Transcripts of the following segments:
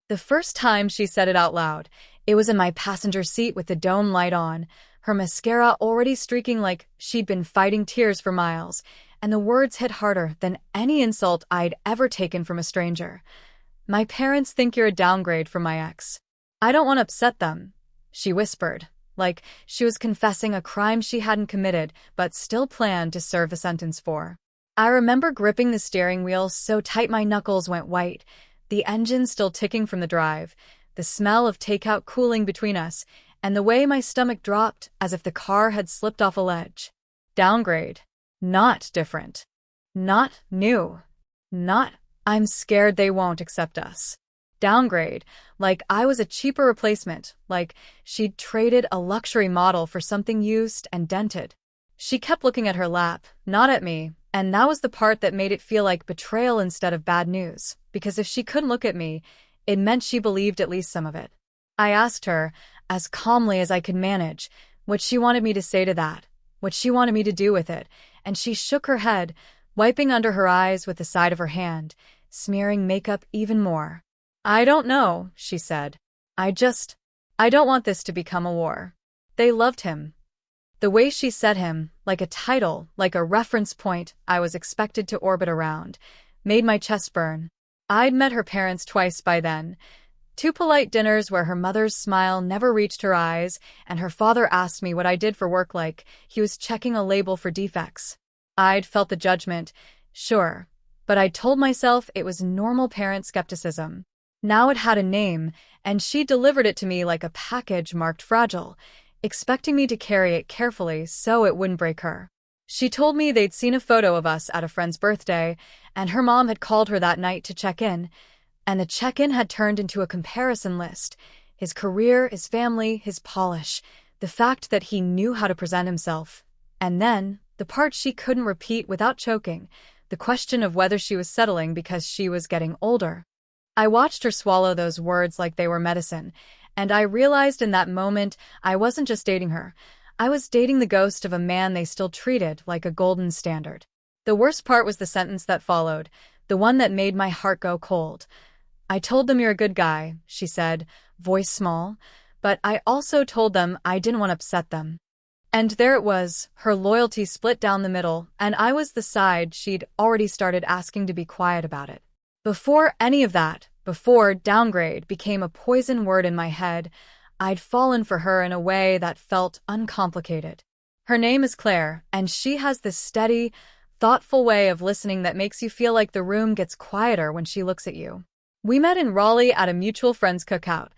The first time she said it out loud, it was in my passenger seat with the dome light on, her mascara already streaking like she'd been fighting tears for miles, and the words hit harder than any insult I'd ever taken from a stranger. My parents think you're a downgrade from my ex. I don't want to upset them, she whispered, like she was confessing a crime she hadn't committed but still planned to serve a sentence for. I remember gripping the steering wheel so tight my knuckles went white, the engine still ticking from the drive, the smell of takeout cooling between us, and the way my stomach dropped as if the car had slipped off a ledge. Downgrade. Not different. Not new. Not, I'm scared they won't accept us. Downgrade, like I was a cheaper replacement, like she'd traded a luxury model for something used and dented. She kept looking at her lap, not at me, and that was the part that made it feel like betrayal instead of bad news, because if she couldn't look at me, it meant she believed at least some of it. I asked her, as calmly as I could manage, what she wanted me to say to that, what she wanted me to do with it, and she shook her head, wiping under her eyes with the side of her hand, smearing makeup even more. I don't know, she said. I don't want this to become a war. They loved him. The way she said him, like a title, like a reference point I was expected to orbit around, made my chest burn. I'd met her parents twice by then. 2 polite dinners where her mother's smile never reached her eyes, and her father asked me what I did for work like he was checking a label for defects. I'd felt the judgment, sure, but I'd told myself it was normal parent skepticism. Now it had a name, and she delivered it to me like a package marked fragile, expecting me to carry it carefully so it wouldn't break her. She told me they'd seen a photo of us at a friend's birthday, and her mom had called her that night to check in, and the check-in had turned into a comparison list. His career, his family, his polish, the fact that he knew how to present himself. And then, the part she couldn't repeat without choking, the question of whether she was settling because she was getting older. I watched her swallow those words like they were medicine, and I realized in that moment I wasn't just dating her. I was dating the ghost of a man they still treated like a golden standard. The worst part was the sentence that followed, the one that made my heart go cold. I told them you're a good guy, she said, voice small, but I also told them I didn't want to upset them. And there it was, her loyalty split down the middle, and I was the side she'd already started asking to be quiet about it. Before any of that, before downgrade became a poison word in my head, I'd fallen for her in a way that felt uncomplicated. Her name is Claire, and she has this steady, thoughtful way of listening that makes you feel like the room gets quieter when she looks at you. We met in Raleigh at a mutual friend's cookout,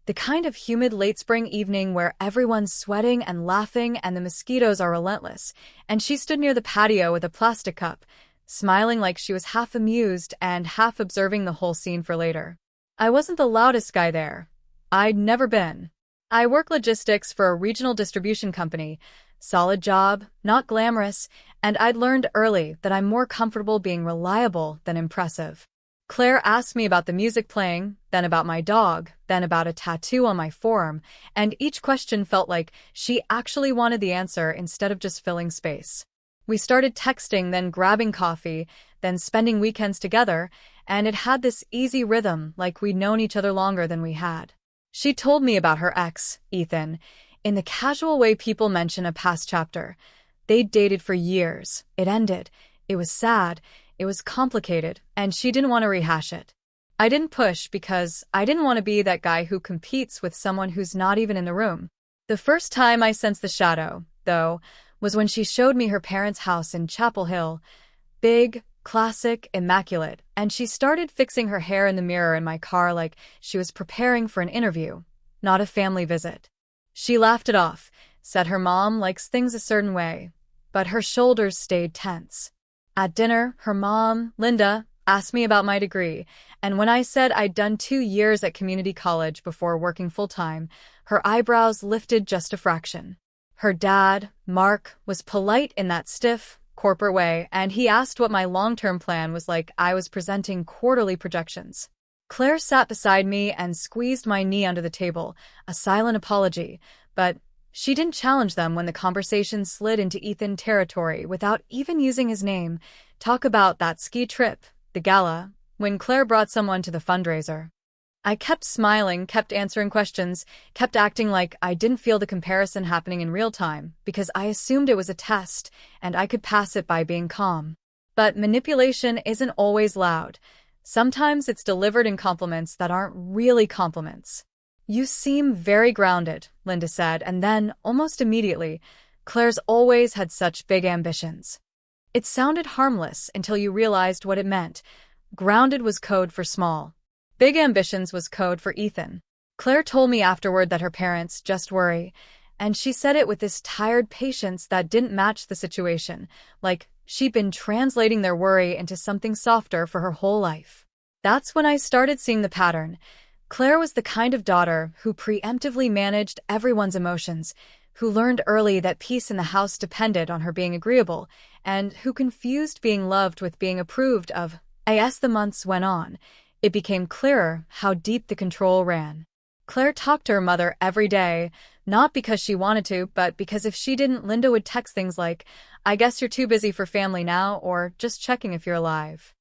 the kind of humid late spring evening where everyone's sweating and laughing and the mosquitoes are relentless, and she stood near the patio with a plastic cup, smiling like she was half amused and half observing the whole scene for later. I wasn't the loudest guy there. I'd never been. I work logistics for a regional distribution company. Solid job, not glamorous, and I'd learned early that I'm more comfortable being reliable than impressive. Claire asked me about the music playing, then about my dog, then about a tattoo on my forearm, and each question felt like she actually wanted the answer instead of just filling space. We started texting, then grabbing coffee, then spending weekends together, and it had this easy rhythm like we'd known each other longer than we had. She told me about her ex, Ethan, in the casual way people mention a past chapter. They'd dated for years. It ended. It was sad. It was complicated, and she didn't want to rehash it. I didn't push because I didn't want to be that guy who competes with someone who's not even in the room. The first time I sensed the shadow, though, was when she showed me her parents' house in Chapel Hill. Big, classic, immaculate, and she started fixing her hair in the mirror in my car like she was preparing for an interview, not a family visit. She laughed it off, said her mom likes things a certain way, but her shoulders stayed tense. At dinner, her mom, Linda, asked me about my degree, and when I said I'd done 2 years at community college before working full-time, her eyebrows lifted just a fraction. Her dad, Mark, was polite in that stiff, corporate way, and he asked what my long-term plan was like I was presenting quarterly projections. Claire sat beside me and squeezed my knee under the table, a silent apology, but she didn't challenge them when the conversation slid into Ethan territory without even using his name. Talk about that ski trip, the gala, when Claire brought someone to the fundraiser. I kept smiling, kept answering questions, kept acting like I didn't feel the comparison happening in real time, because I assumed it was a test, and I could pass it by being calm. But manipulation isn't always loud. Sometimes it's delivered in compliments that aren't really compliments. "You seem very grounded," Linda said, and then, almost immediately, "Claire's always had such big ambitions." It sounded harmless until you realized what it meant. Grounded was code for small. Big ambitions was code for Ethan. Claire told me afterward that her parents just worry, and she said it with this tired patience that didn't match the situation, like she'd been translating their worry into something softer for her whole life. That's when I started seeing the pattern. Claire was the kind of daughter who preemptively managed everyone's emotions, who learned early that peace in the house depended on her being agreeable, and who confused being loved with being approved of. As the months went on, it became clearer how deep the control ran. Claire talked to her mother every day, not because she wanted to, but because if she didn't, Linda would text things like, "I guess you're too busy for family now," or "just checking if you're alive."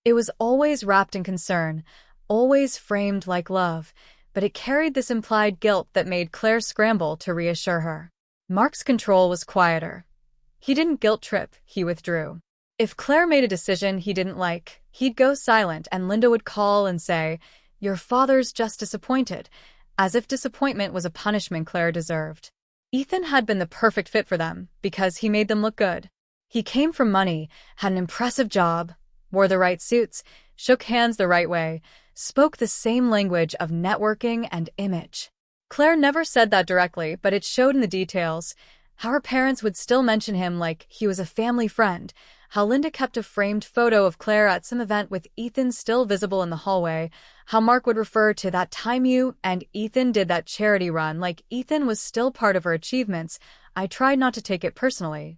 It was always wrapped in concern, always framed like love, but it carried this implied guilt that made Claire scramble to reassure her. Mark's control was quieter. He didn't guilt-trip, he withdrew. If Claire made a decision he didn't like, he'd go silent and Linda would call and say, "Your father's just disappointed," as if disappointment was a punishment Claire deserved. Ethan had been the perfect fit for them because he made them look good. He came from money, had an impressive job, wore the right suits, shook hands the right way, spoke the same language of networking and image. Claire never said that directly, but it showed in the details. How her parents would still mention him like he was a family friend, how Linda kept a framed photo of Claire at some event with Ethan still visible in the hallway, how Mark would refer to that time you and Ethan did that charity run like Ethan was still part of her achievements. I tried not to take it personally.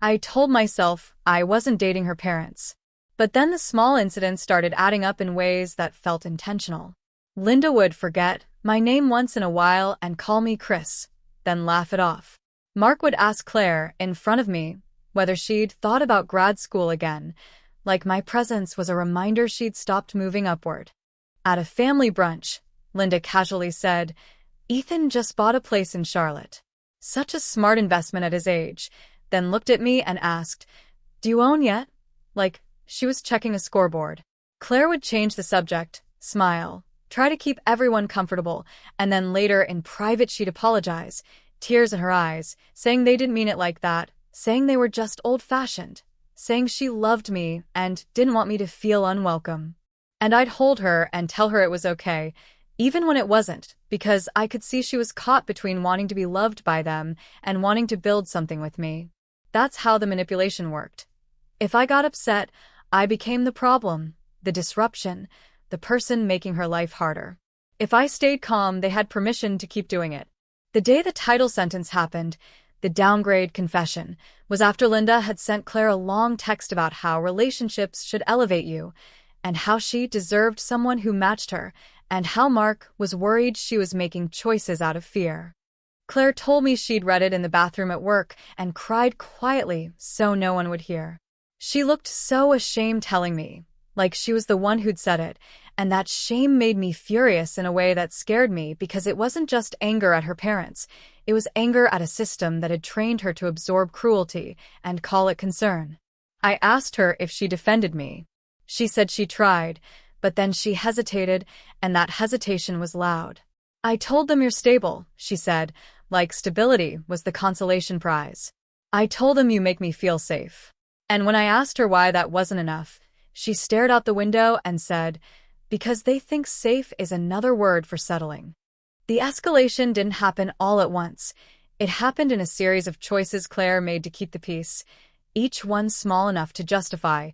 I told myself I wasn't dating her parents. But then the small incidents started adding up in ways that felt intentional. Linda would forget my name once in a while and call me Chris, then laugh it off. Mark would ask Claire, in front of me, whether she'd thought about grad school again, like my presence was a reminder she'd stopped moving upward. At a family brunch, Linda casually said, "Ethan just bought a place in Charlotte. Such a smart investment at his age," then looked at me and asked, "Do you own yet?" Like she was checking a scoreboard. Claire would change the subject, smile, try to keep everyone comfortable, and then later in private she'd apologize, tears in her eyes, saying they didn't mean it like that, saying they were just old-fashioned, saying she loved me and didn't want me to feel unwelcome. And I'd hold her and tell her it was okay, even when it wasn't, because I could see she was caught between wanting to be loved by them and wanting to build something with me. That's how the manipulation worked. If I got upset, I became the problem, the disruption, the person making her life harder. If I stayed calm, they had permission to keep doing it. The day the title sentence happened, the downgrade confession, was after Linda had sent Claire a long text about how relationships should elevate you, and how she deserved someone who matched her, and how Mark was worried she was making choices out of fear. Claire told me she'd read it in the bathroom at work and cried quietly so no one would hear. She looked so ashamed telling me, like she was the one who'd said it, and that shame made me furious in a way that scared me because it wasn't just anger at her parents, it was anger at a system that had trained her to absorb cruelty and call it concern. I asked her if she defended me. She said she tried, but then she hesitated, and that hesitation was loud. "I told them you're stable," she said, like stability was the consolation prize. "I told them you make me feel safe." And when I asked her why that wasn't enough, she stared out the window and said, "Because they think safe is another word for settling." The escalation didn't happen all at once. It happened in a series of choices Claire made to keep the peace, each one small enough to justify,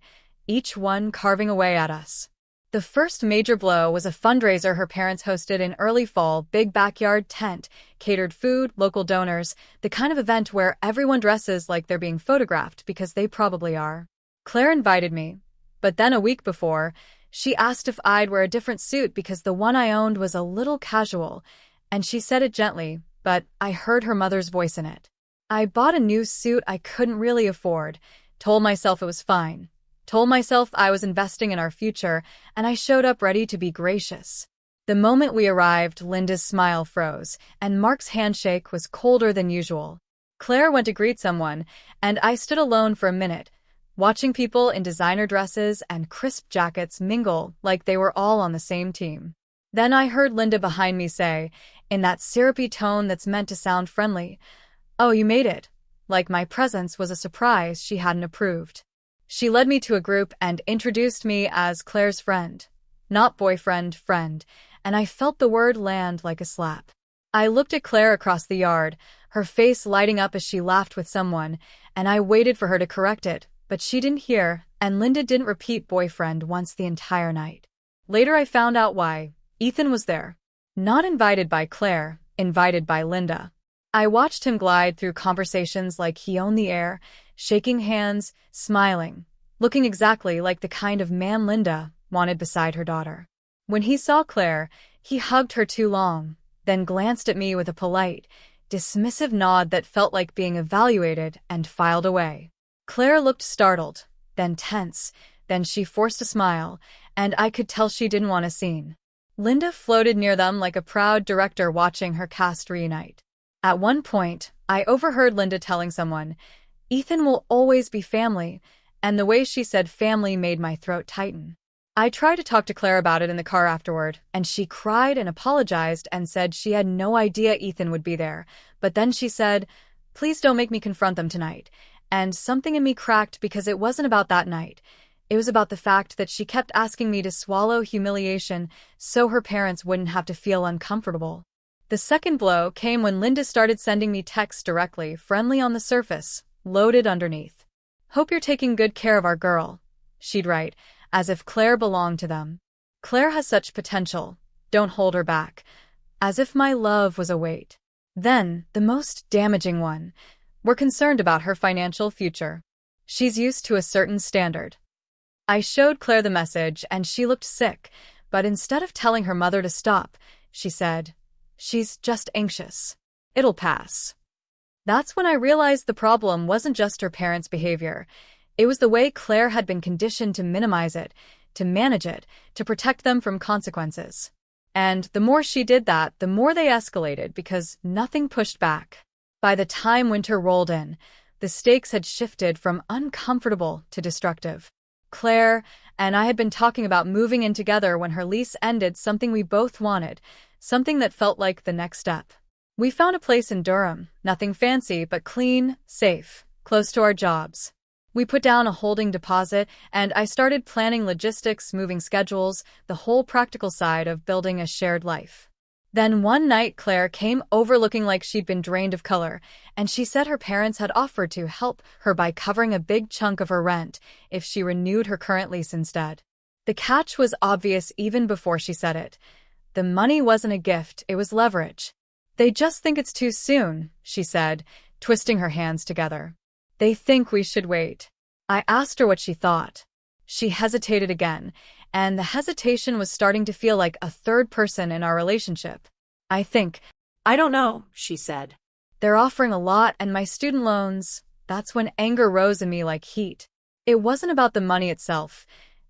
each one carving away at us. The first major blow was a fundraiser her parents hosted in early fall, big backyard tent, catered food, local donors, the kind of event where everyone dresses like they're being photographed because they probably are. Claire invited me, but then a week before, she asked if I'd wear a different suit because the one I owned was a little casual, and she said it gently, but I heard her mother's voice in it. I bought a new suit I couldn't really afford, told myself it was fine. Told myself I was investing in our future, and I showed up ready to be gracious. The moment we arrived, Linda's smile froze, and Mark's handshake was colder than usual. Claire went to greet someone, and I stood alone for a minute, watching people in designer dresses and crisp jackets mingle like they were all on the same team. Then I heard Linda behind me say, in that syrupy tone that's meant to sound friendly, "Oh, you made it," like my presence was a surprise she hadn't approved. She led me to a group and introduced me as Claire's friend. Not boyfriend, friend, and I felt the word land like a slap. I looked at Claire across the yard, her face lighting up as she laughed with someone, and I waited for her to correct it, but she didn't hear, and Linda didn't repeat boyfriend once the entire night. Later I found out why. Ethan was there. Not invited by Claire, invited by Linda. I watched him glide through conversations like he owned the air, shaking hands, smiling, looking exactly like the kind of man Linda wanted beside her daughter. When he saw Claire, he hugged her too long, then glanced at me with a polite, dismissive nod that felt like being evaluated and filed away. Claire looked startled, then tense, then she forced a smile, and I could tell she didn't want a scene. Linda floated near them like a proud director watching her cast reunite. At one point, I overheard Linda telling someone, "Ethan will always be family," and the way she said family made my throat tighten. I tried to talk to Claire about it in the car afterward, and she cried and apologized and said she had no idea Ethan would be there, but then she said, "Please don't make me confront them tonight," and something in me cracked because it wasn't about that night. It was about the fact that she kept asking me to swallow humiliation so her parents wouldn't have to feel uncomfortable. The second blow came when Linda started sending me texts directly, friendly on the surface, loaded underneath. "Hope you're taking good care of our girl," she'd write, as if Claire belonged to them. "Claire has such potential. Don't hold her back." As if my love was a weight. Then, the most damaging one. "We're concerned about her financial future. She's used to a certain standard." I showed Claire the message and she looked sick, but instead of telling her mother to stop, she said, "She's just anxious. It'll pass." That's when I realized the problem wasn't just her parents' behavior. It was the way Claire had been conditioned to minimize it, to manage it, to protect them from consequences. And the more she did that, the more they escalated because nothing pushed back. By the time winter rolled in, the stakes had shifted from uncomfortable to destructive. Claire and I had been talking about moving in together when her lease ended, something we both wanted, something that felt like the next step. We found a place in Durham, nothing fancy but clean, safe, close to our jobs. We put down a holding deposit, and I started planning logistics, moving schedules, the whole practical side of building a shared life. Then one night Claire came over looking like she'd been drained of color, and she said her parents had offered to help her by covering a big chunk of her rent if she renewed her current lease instead. The catch was obvious even before she said it. The money wasn't a gift, it was leverage. "They just think it's too soon," she said, twisting her hands together. "They think we should wait." I asked her what she thought. She hesitated again, and the hesitation was starting to feel like a third person in our relationship. I don't know," she said. "They're offering a lot, and my student loans." That's when anger rose in me like heat. It wasn't about the money itself.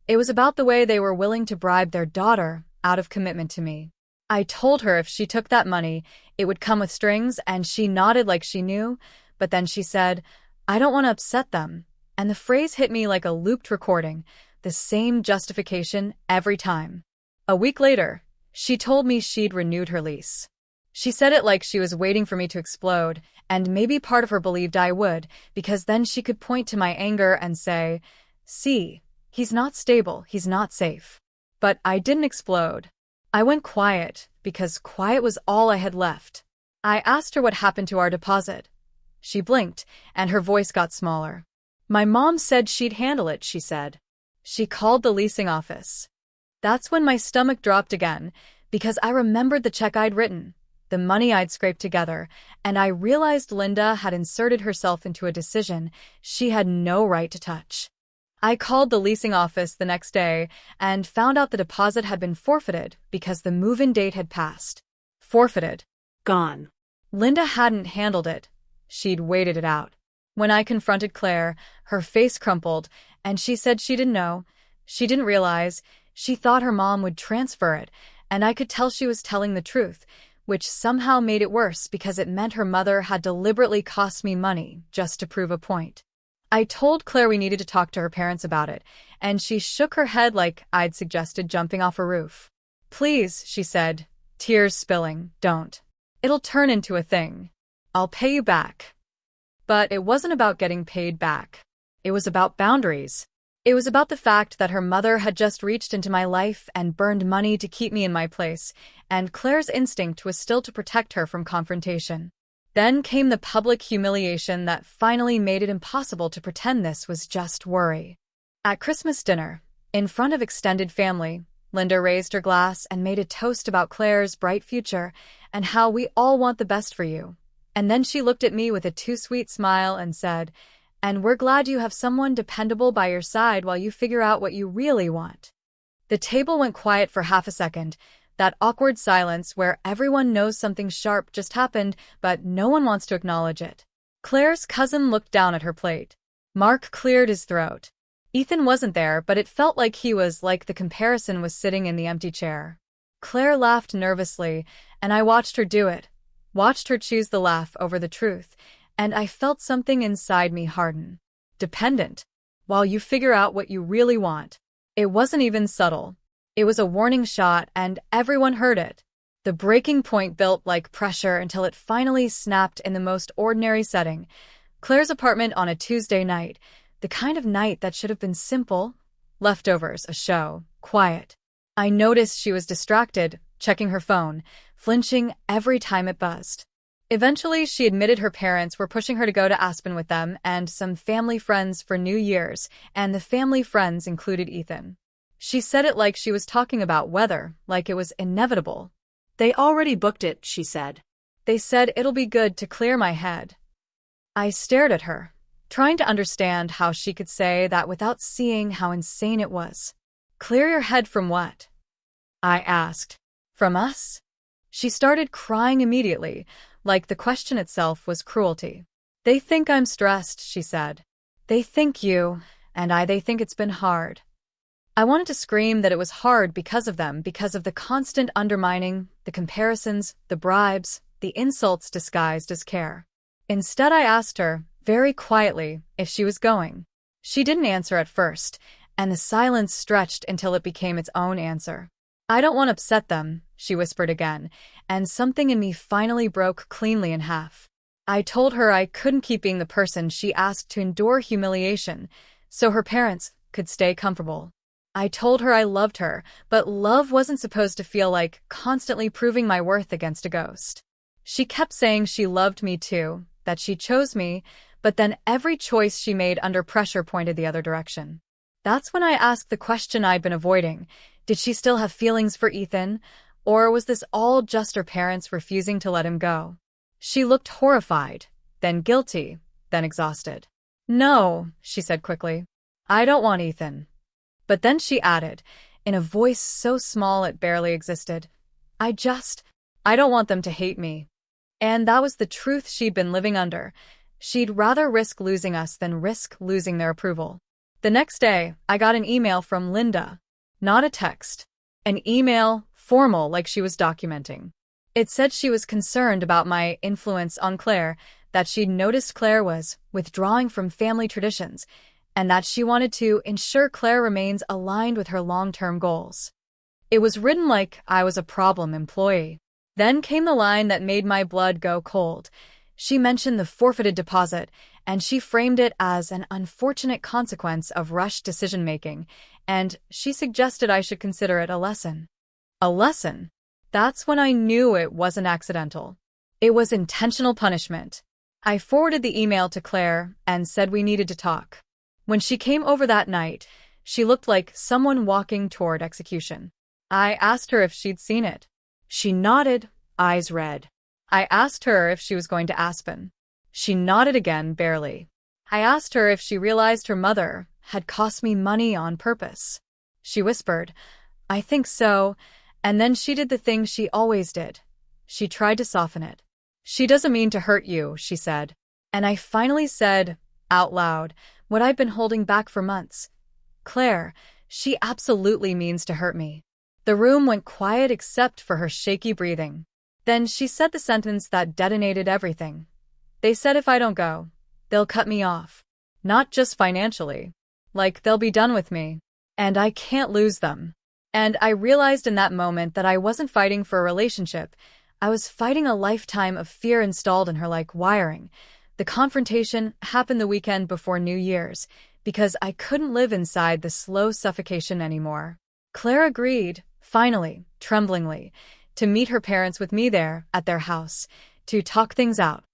It was about the way they were willing to bribe their daughter out of commitment to me. I told her if she took that money, it would come with strings, and she nodded like she knew, but then she said, "I don't want to upset them." And the phrase hit me like a looped recording, the same justification every time. A week later, she told me she'd renewed her lease. She said it like she was waiting for me to explode, and maybe part of her believed I would, because then she could point to my anger and say, "See, he's not stable, he's not safe." But I didn't explode. I went quiet, because quiet was all I had left. I asked her what happened to our deposit. She blinked, and her voice got smaller. "My mom said she'd handle it," she said. She called the leasing office. That's when my stomach dropped again, because I remembered the check I'd written, the money I'd scraped together, and I realized Linda had inserted herself into a decision she had no right to touch. I called the leasing office the next day and found out the deposit had been forfeited because the move-in date had passed. Forfeited. Gone. Linda hadn't handled it. She'd waited it out. When I confronted Claire, her face crumpled, and she said she didn't know. She didn't realize. She thought her mom would transfer it, and I could tell she was telling the truth, which somehow made it worse because it meant her mother had deliberately cost me money just to prove a point. I told Claire we needed to talk to her parents about it, and she shook her head like I'd suggested jumping off a roof. "Please," she said, tears spilling, "don't. It'll turn into a thing. I'll pay you back." But it wasn't about getting paid back. It was about boundaries. It was about the fact that her mother had just reached into my life and burned money to keep me in my place, and Claire's instinct was still to protect her from confrontation. Then came the public humiliation that finally made it impossible to pretend this was just worry. At Christmas dinner, in front of extended family, Linda raised her glass and made a toast about Claire's bright future and how we all want the best for you. And then she looked at me with a too-sweet smile and said, "And we're glad you have someone dependable by your side while you figure out what you really want." The table went quiet for half a second, that awkward silence where everyone knows something sharp just happened, but no one wants to acknowledge it. Claire's cousin looked down at her plate. Mark cleared his throat. Ethan wasn't there, but it felt like he was, like the comparison was sitting in the empty chair. Claire laughed nervously, and I watched her do it, watched her choose the laugh over the truth, and I felt something inside me harden. Dependent. While you figure out what you really want. It wasn't even subtle. It was a warning shot, and everyone heard it. The breaking point built like pressure until it finally snapped in the most ordinary setting. Claire's apartment on a Tuesday night, the kind of night that should have been simple. Leftovers, a show, quiet. I noticed she was distracted, checking her phone, flinching every time it buzzed. Eventually, she admitted her parents were pushing her to go to Aspen with them and some family friends for New Year's, and the family friends included Ethan. She said it like she was talking about weather, like it was inevitable. "They already booked it," she said. "They said it'll be good to clear my head." I stared at her, trying to understand how she could say that without seeing how insane it was. "Clear your head from what?" I asked. "From us?" She started crying immediately, like the question itself was cruelty. "They think I'm stressed," she said. "They think you, and they think it's been hard." I wanted to scream that it was hard because of them, because of the constant undermining, the comparisons, the bribes, the insults disguised as care. Instead, I asked her, very quietly, if she was going. She didn't answer at first, and the silence stretched until it became its own answer. "I don't want to upset them," she whispered again, and something in me finally broke cleanly in half. I told her I couldn't keep being the person she asked to endure humiliation, so her parents could stay comfortable. I told her I loved her, but love wasn't supposed to feel like constantly proving my worth against a ghost. She kept saying she loved me too, that she chose me, but then every choice she made under pressure pointed the other direction. That's when I asked the question I'd been avoiding. Did she still have feelings for Ethan, or was this all just her parents refusing to let him go? She looked horrified, then guilty, then exhausted. "No," she said quickly. "I don't want Ethan." But then she added, in a voice so small it barely existed, I don't want them to hate me." And that was the truth she'd been living under. She'd rather risk losing us than risk losing their approval. The next day, I got an email from Linda. Not a text. An email, formal like she was documenting. It said she was concerned about my influence on Claire, that she'd noticed Claire was withdrawing from family traditions, and that she wanted to ensure Claire remains aligned with her long-term goals. It was written like I was a problem employee. Then came the line that made my blood go cold. She mentioned the forfeited deposit, and she framed it as an unfortunate consequence of rushed decision-making, and she suggested I should consider it a lesson. A lesson? That's when I knew it wasn't accidental. It was intentional punishment. I forwarded the email to Claire and said we needed to talk. When she came over that night, she looked like someone walking toward execution. I asked her if she'd seen it. She nodded, eyes red. I asked her if she was going to Aspen. She nodded again, barely. I asked her if she realized her mother had cost me money on purpose. She whispered, "I think so," and then she did the thing she always did. She tried to soften it. "She doesn't mean to hurt you," she said. And I finally said, out loud, what I'd been holding back for months. "Claire, she absolutely means to hurt me." The room went quiet except for her shaky breathing. Then she said the sentence that detonated everything. They said if I don't go, they'll cut me off. Not just financially. Like they'll be done with me. And I can't lose them. And I realized in that moment that I wasn't fighting for a relationship. I was fighting a lifetime of fear installed in her like wiring. The confrontation happened the weekend before New Year's, because I couldn't live inside the slow suffocation anymore. Claire agreed, finally, tremblingly, to meet her parents with me there, at their house, to talk things out.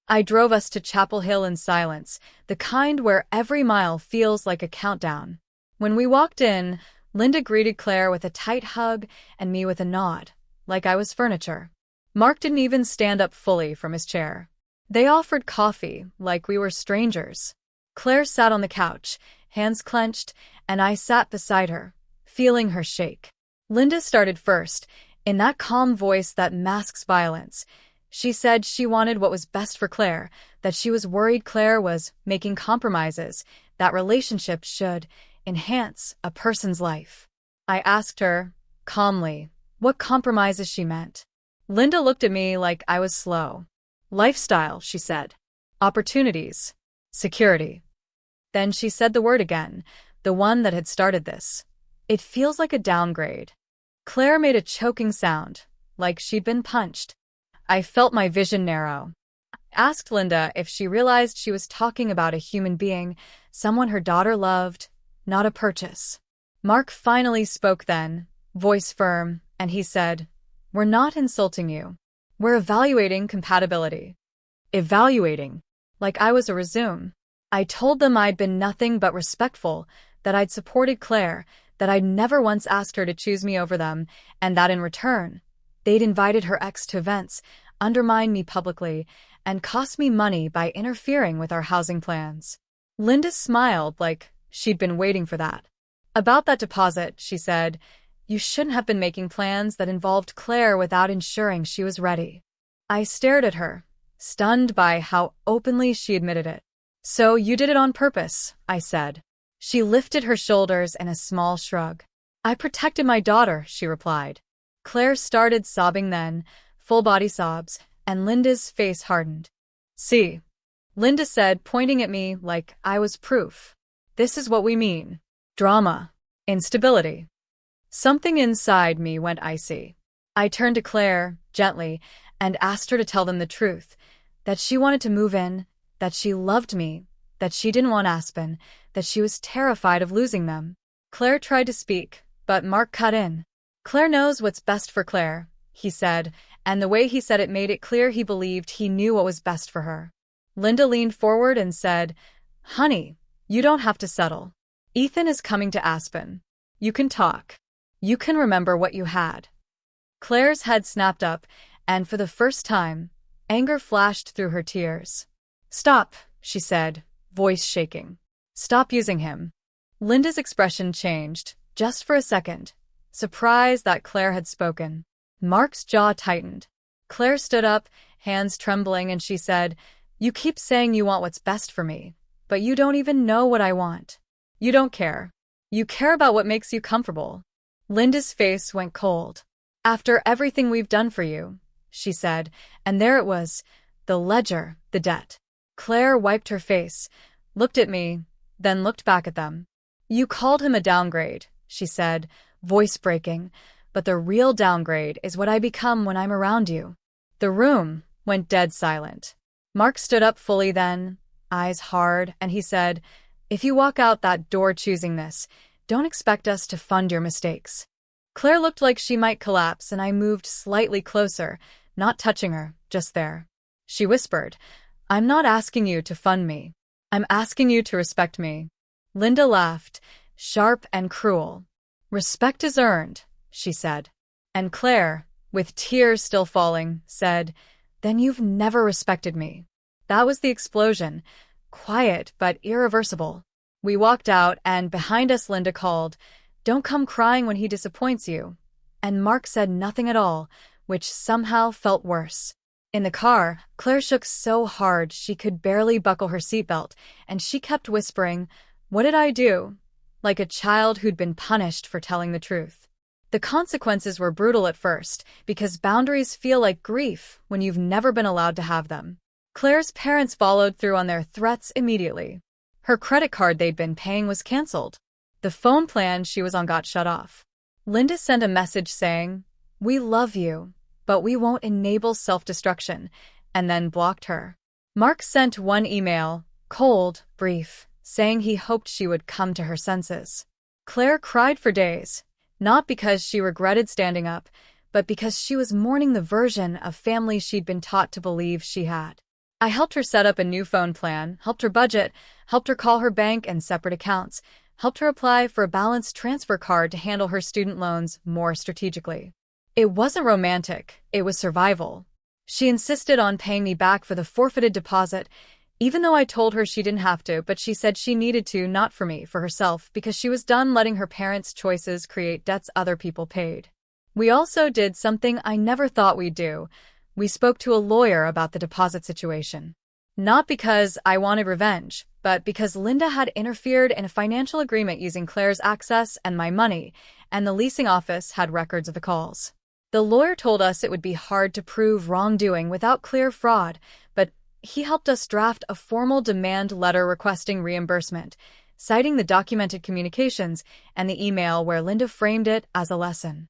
I drove us to Chapel Hill in silence, the kind where every mile feels like a countdown. When we walked in, Linda greeted Claire with a tight hug and me with a nod, like I was furniture. Mark didn't even stand up fully from his chair. They offered coffee, like we were strangers. Claire sat on the couch, hands clenched, and I sat beside her, feeling her shake. Linda started first, in that calm voice that masks violence. She said she wanted what was best for Claire, that she was worried Claire was making compromises, that relationships should enhance a person's life. I asked her, calmly, what compromises she meant. Linda looked at me like I was slow. Lifestyle, she said. Opportunities. Security. Then she said the word again, the one that had started this. It feels like a downgrade. Claire made a choking sound, like she'd been punched. I felt my vision narrow. I asked Linda if she realized she was talking about a human being, someone her daughter loved, not a purchase. Mark finally spoke then, voice firm, and he said, "We're not insulting you. We're evaluating compatibility." Evaluating? Like I was a resume. I told them I'd been nothing but respectful, that I'd supported Claire, that I'd never once asked her to choose me over them, and that in return, they'd invited her ex to events, undermined me publicly, and cost me money by interfering with our housing plans. Linda smiled like she'd been waiting for that. About that deposit, she said, "You shouldn't have been making plans that involved Claire without ensuring she was ready." I stared at her, stunned by how openly she admitted it. "So you did it on purpose," I said. She lifted her shoulders in a small shrug. "I protected my daughter," she replied. Claire started sobbing then, full-body sobs, and Linda's face hardened. "See," Linda said, pointing at me like I was proof. "This is what we mean. Drama. Instability." Something inside me went icy. I turned to Claire, gently, and asked her to tell them the truth, that she wanted to move in, that she loved me, that she didn't want Aspen, that she was terrified of losing them. Claire tried to speak, but Mark cut in. "Claire knows what's best for Claire," he said, and the way he said it made it clear he believed he knew what was best for her. Linda leaned forward and said, "Honey, you don't have to settle. Ethan is coming to Aspen. You can talk. You can remember what you had." Claire's head snapped up, and for the first time, anger flashed through her tears. "Stop," she said, voice shaking. "Stop using him." Linda's expression changed, just for a second, surprised that Claire had spoken. Mark's jaw tightened. Claire stood up, hands trembling, and she said, "You keep saying you want what's best for me, but you don't even know what I want. You don't care. You care about what makes you comfortable." Linda's face went cold. "After everything we've done for you," she said, and there it was, the ledger, the debt. Claire wiped her face, looked at me, then looked back at them. "You called him a downgrade," she said, voice breaking, "but the real downgrade is what I become when I'm around you." The room went dead silent. Mark stood up fully then, eyes hard, and he said, "If you walk out that door choosing this, don't expect us to fund your mistakes." Claire looked like she might collapse, and I moved slightly closer, not touching her, just there. She whispered, "I'm not asking you to fund me. I'm asking you to respect me." Linda laughed, sharp and cruel. "Respect is earned," she said. And Claire, with tears still falling, said, "Then you've never respected me." That was the explosion, quiet but irreversible. We walked out, and behind us Linda called, "Don't come crying when he disappoints you." And Mark said nothing at all, which somehow felt worse. In the car, Claire shook so hard she could barely buckle her seatbelt, and she kept whispering, "What did I do?" like a child who'd been punished for telling the truth. The consequences were brutal at first, because boundaries feel like grief when you've never been allowed to have them. Claire's parents followed through on their threats immediately. Her credit card they'd been paying was canceled. The phone plan she was on got shut off. Linda sent a message saying, "We love you, but we won't enable self-destruction," and then blocked her. Mark sent one email, cold, brief, saying he hoped she would come to her senses. Claire cried for days, not because she regretted standing up, but because she was mourning the version of family she'd been taught to believe she had. I helped her set up a new phone plan, helped her budget, helped her call her bank and separate accounts, helped her apply for a balanced transfer card to handle her student loans more strategically. It wasn't romantic, it was survival. She insisted on paying me back for the forfeited deposit, even though I told her she didn't have to, but she said she needed to, not for me, for herself, because she was done letting her parents' choices create debts other people paid. We also did something I never thought we'd do. We spoke to a lawyer about the deposit situation. Not because I wanted revenge, but because Linda had interfered in a financial agreement using Claire's access and my money, and the leasing office had records of the calls. The lawyer told us it would be hard to prove wrongdoing without clear fraud, but he helped us draft a formal demand letter requesting reimbursement, citing the documented communications and the email where Linda framed it as a lesson.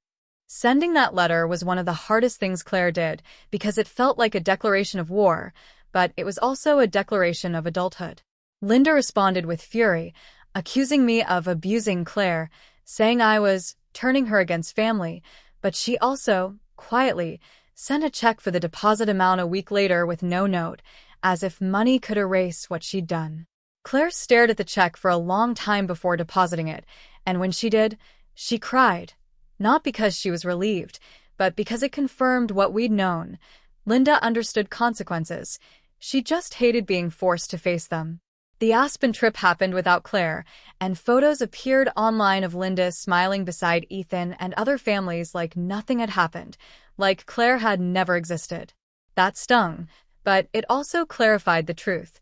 Sending that letter was one of the hardest things Claire did because it felt like a declaration of war, but it was also a declaration of adulthood. Linda responded with fury, accusing me of abusing Claire, saying I was turning her against family, but she also, quietly, sent a check for the deposit amount a week later with no note, as if money could erase what she'd done. Claire stared at the check for a long time before depositing it, and when she did, she cried. Not because she was relieved, but because it confirmed what we'd known. Linda understood consequences. She just hated being forced to face them. The Aspen trip happened without Claire, and photos appeared online of Linda smiling beside Ethan and other families like nothing had happened, like Claire had never existed. That stung, but it also clarified the truth.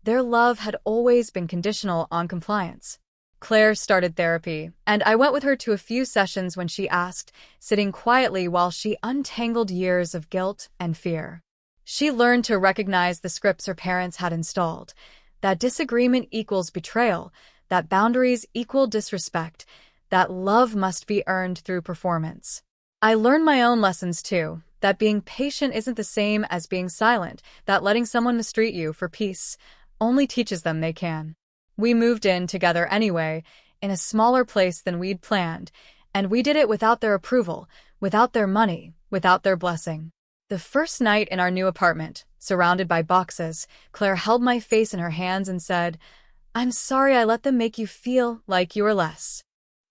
Their love had always been conditional on compliance. Claire started therapy, and I went with her to a few sessions when she asked, sitting quietly while she untangled years of guilt and fear. She learned to recognize the scripts her parents had installed, that disagreement equals betrayal, that boundaries equal disrespect, that love must be earned through performance. I learned my own lessons too, that being patient isn't the same as being silent, that letting someone mistreat you for peace only teaches them they can. We moved in together anyway, in a smaller place than we'd planned, and we did it without their approval, without their money, without their blessing. The first night in our new apartment, surrounded by boxes, Claire held my face in her hands and said, "I'm sorry I let them make you feel like you were less."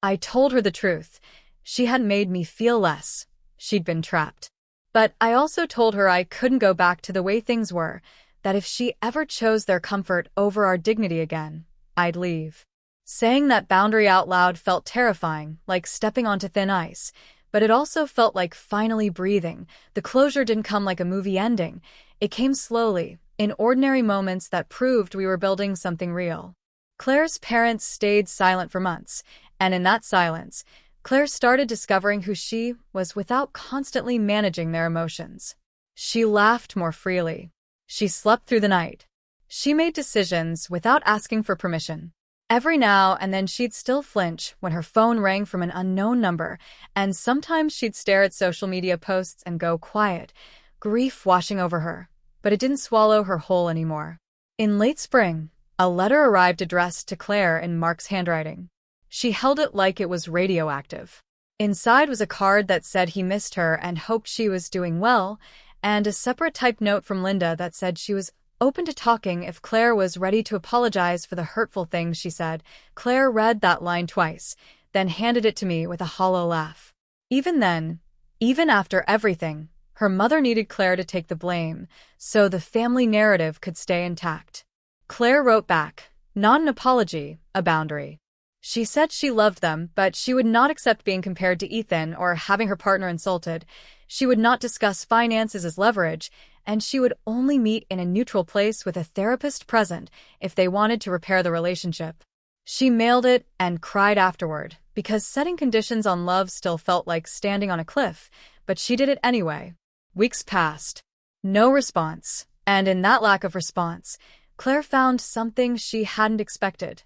I told her the truth. She had made me feel less. She'd been trapped. But I also told her I couldn't go back to the way things were, that if she ever chose their comfort over our dignity again, I'd leave. Saying that boundary out loud felt terrifying, like stepping onto thin ice, but it also felt like finally breathing. The closure didn't come like a movie ending. It came slowly, in ordinary moments that proved we were building something real. Claire's parents stayed silent for months, and in that silence, Claire started discovering who she was without constantly managing their emotions. She laughed more freely. She slept through the night. She made decisions without asking for permission. Every now and then she'd still flinch when her phone rang from an unknown number, and sometimes she'd stare at social media posts and go quiet, grief washing over her. But it didn't swallow her whole anymore. In late spring, a letter arrived addressed to Claire in Mark's handwriting. She held it like it was radioactive. Inside was a card that said he missed her and hoped she was doing well, and a separate typed note from Linda that said she was open to talking if Claire was ready to apologize for the hurtful things she said. Claire read that line twice, then handed it to me with a hollow laugh. Even then, even after everything, her mother needed Claire to take the blame, so the family narrative could stay intact. Claire wrote back, not an apology, a boundary. She said she loved them, but she would not accept being compared to Ethan or having her partner insulted. She would not discuss finances as leverage, and she would only meet in a neutral place with a therapist present if they wanted to repair the relationship. She mailed it and cried afterward, because setting conditions on love still felt like standing on a cliff, but she did it anyway. Weeks passed. No response. And in that lack of response, Claire found something she hadn't expected.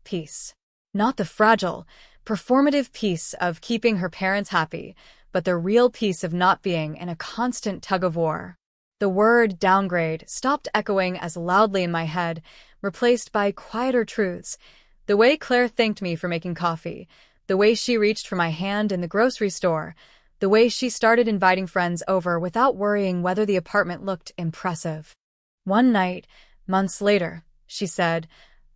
Peace. Not the fragile, performative peace of keeping her parents happy, but the real peace of not being in a constant tug-of-war. The word downgrade stopped echoing as loudly in my head, replaced by quieter truths. The way Claire thanked me for making coffee, the way she reached for my hand in the grocery store, the way she started inviting friends over without worrying whether the apartment looked impressive. One night, months later, she said,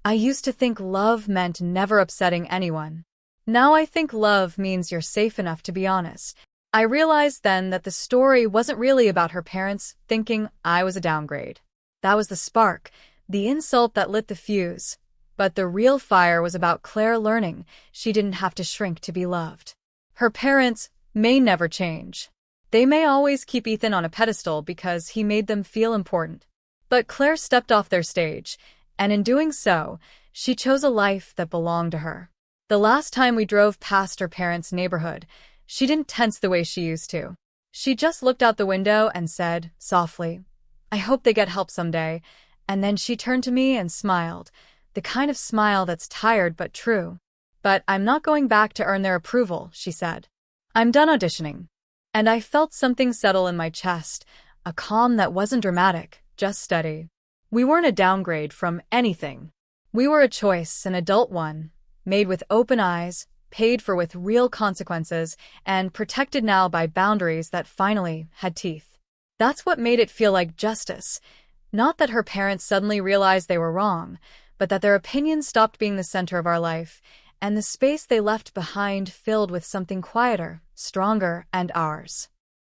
"I used to think love meant never upsetting anyone. Now I think love means you're safe enough to be honest." I realized then that the story wasn't really about her parents thinking I was a downgrade. That was the spark, the insult that lit the fuse. But the real fire was about Claire learning she didn't have to shrink to be loved. Her parents may never change. They may always keep Ethan on a pedestal because he made them feel important. But Claire stepped off their stage, and in doing so, she chose a life that belonged to her. The last time we drove past her parents' neighborhood, she didn't tense the way she used to. She just looked out the window and said, softly, "I hope they get help someday." And then she turned to me and smiled, the kind of smile that's tired but true. "But I'm not going back to earn their approval," she said. "I'm done auditioning." And I felt something settle in my chest, a calm that wasn't dramatic, just steady. We weren't a downgrade from anything. We were a choice, an adult one, made with open eyes, paid for with real consequences, and protected now by boundaries that finally had teeth. That's what made it feel like justice. Not that her parents suddenly realized they were wrong, but that their opinions stopped being the center of our life, and the space they left behind filled with something quieter, stronger, and ours.